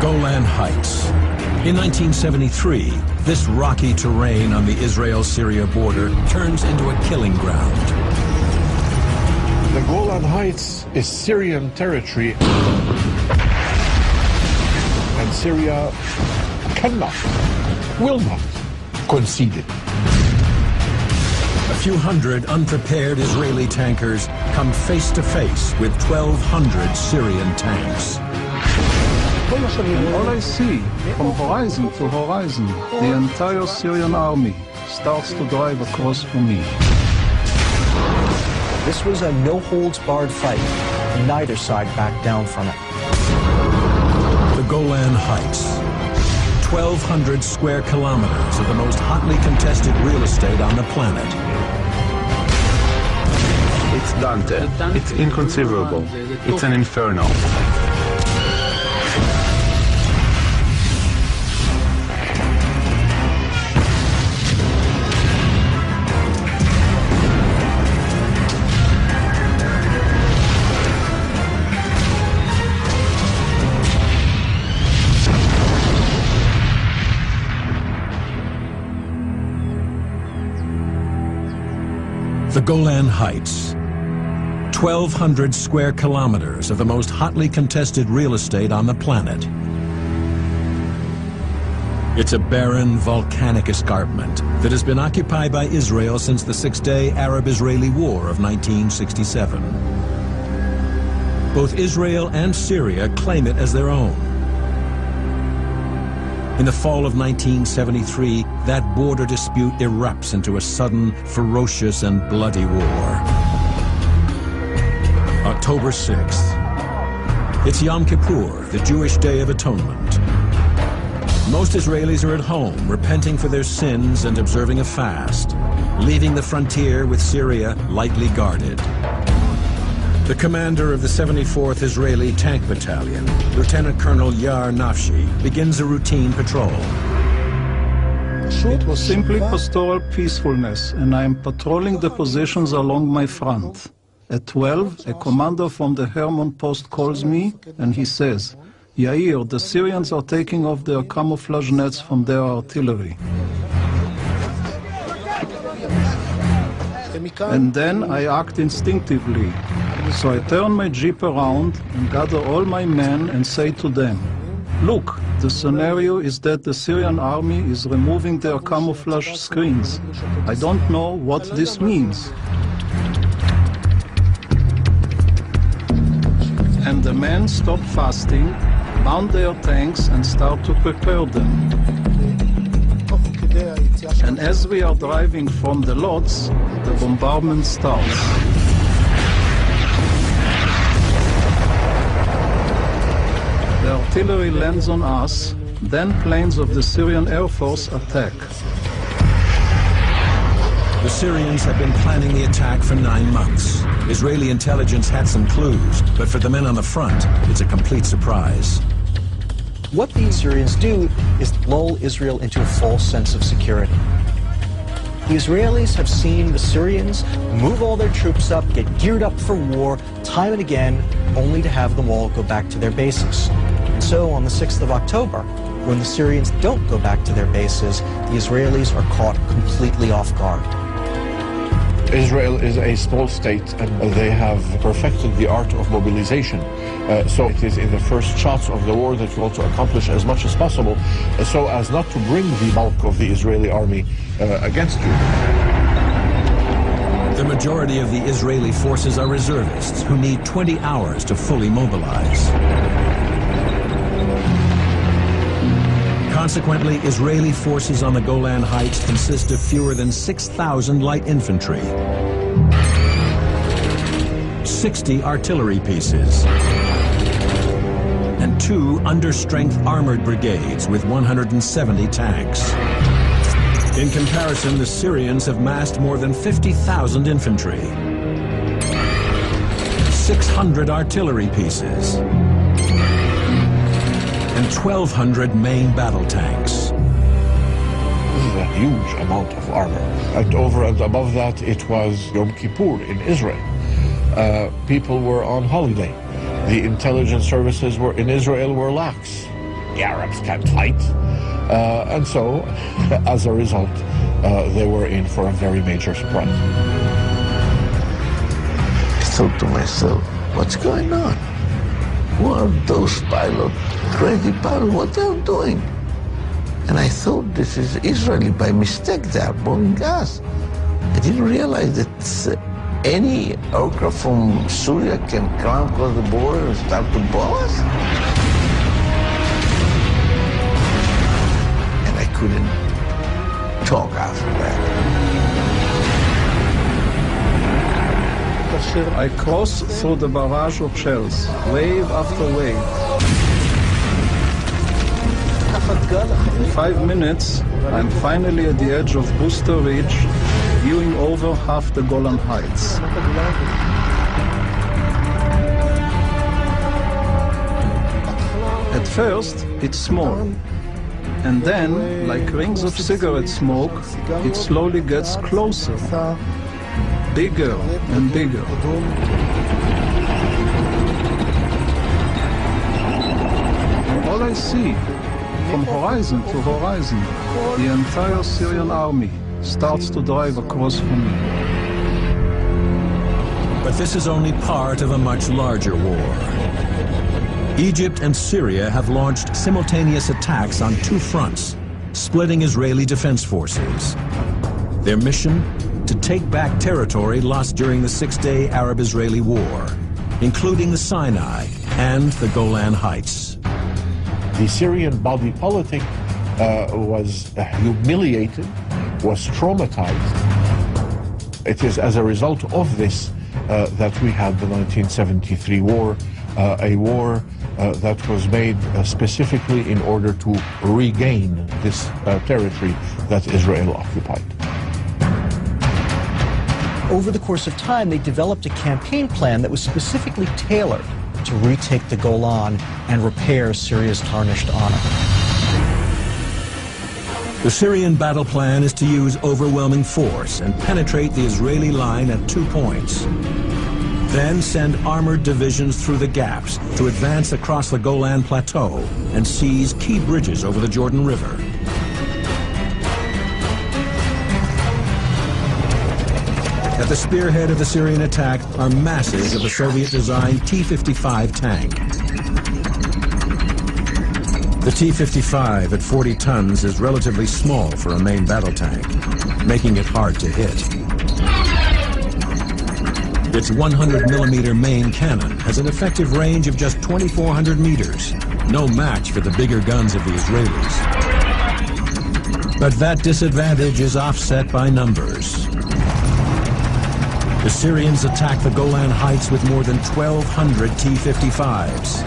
Golan Heights. In 1973, this rocky terrain on the Israel-Syria border turns into a killing ground. The Golan Heights is Syrian territory, and Syria cannot, will not concede it. A few hundred unprepared Israeli tankers come face to face with 1,200 Syrian tanks. And all I see, from horizon to horizon, the entire Syrian army starts to drive across from me. This was a no-holds-barred fight, and neither side backed down from it. The Golan Heights. 1,200 square kilometers of the most hotly contested real estate on the planet. It's Dante. It's inconceivable. It's an inferno. The Golan Heights. 1,200 square kilometers of the most hotly contested real estate on the planet. It's a barren, volcanic escarpment that has been occupied by Israel since the Six-Day Arab-Israeli War of 1967. Both Israel and Syria claim it as their own. In the fall of 1973, that border dispute erupts into a sudden, ferocious, and bloody war. October 6th. It's Yom Kippur, the Jewish Day of Atonement. Most Israelis are at home, repenting for their sins and observing a fast, leaving the frontier with Syria lightly guarded. The commander of the 74th Israeli Tank Battalion, Lieutenant Colonel Yar Nafshi, begins a routine patrol. It was simply pastoral peacefulness, and I am patrolling the positions along my front. At 12, a commander from the Hermon post calls me, and he says, "Yair, the Syrians are taking off their camouflage nets from their artillery." And then I act instinctively. So I turn my jeep around and gather all my men and say to them, "Look, the scenario is that the Syrian army is removing their camouflage screens. I don't know what this means." And the men stop fasting, mount their tanks and start to prepare them. And as we are driving from the lots, the bombardment starts. The artillery lands on us, then planes of the Syrian Air Force attack. The Syrians have been planning the attack for 9 months. Israeli intelligence had some clues, but for the men on the front, it's a complete surprise. What these Syrians do is lull Israel into a false sense of security. The Israelis have seen the Syrians move all their troops up, get geared up for war, time and again, only to have them all go back to their bases. And so on the 6th of October, when the Syrians don't go back to their bases, the Israelis are caught completely off guard. Israel is a small state, and they have perfected the art of mobilization. So it is in the first shots of the war that you want to accomplish as much as possible so as not to bring the bulk of the Israeli army against you. The majority of the Israeli forces are reservists who need 20 hours to fully mobilize. Consequently, Israeli forces on the Golan Heights consist of fewer than 6,000 light infantry, 60 artillery pieces, and 2 under-strength armored brigades with 170 tanks. In comparison, the Syrians have massed more than 50,000 infantry, 600 artillery pieces, and 1,200 main battle tanks. This is a huge amount of armor. And over and above that, it was Yom Kippur in Israel. People were on holiday. The intelligence services in Israel were lax. the Arabs can't fight. And so, as a result, they were in for a very major surprise. I thought to myself, what's going on? Who are those pilots, crazy pilots, what they're doing? And I thought this is Israeli, by mistake they are bombing us. I didn't realize that any aircraft from Syria can come across the border and start to bomb us. And I couldn't talk after that. I crossed through the barrage of shells, wave after wave. In 5 minutes, I'm finally at the edge of Booster Ridge, viewing over half the Golan Heights. At first, it's small. And then, like rings of cigarette smoke, it slowly gets closer. Bigger and bigger. And all I see, from horizon to horizon, the entire Syrian army starts to drive across from me. But this is only part of a much larger war. Egypt and Syria have launched simultaneous attacks on 2 fronts, splitting Israeli defense forces. Their mission? To take back territory lost during the 6-day Arab-Israeli War, including the Sinai and the Golan Heights. The Syrian body politic was humiliated, was traumatized. It is as a result of this that we had the 1973 war, a war that was made specifically in order to regain this territory that Israel occupied. Over the course of time, they developed a campaign plan that was specifically tailored to retake the Golan and repair Syria's tarnished honor. The Syrian battle plan is to use overwhelming force and penetrate the Israeli line at 2 points. Then send armored divisions through the gaps to advance across the Golan Plateau and seize key bridges over the Jordan River. At the spearhead of the Syrian attack are masses of the Soviet-designed T-55 tank. The T-55 at 40 tons is relatively small for a main battle tank, making it hard to hit. Its 100-millimeter main cannon has an effective range of just 2,400 meters, no match for the bigger guns of the Israelis. But that disadvantage is offset by numbers. The Syrians attack the Golan Heights with more than 1,200 T-55s.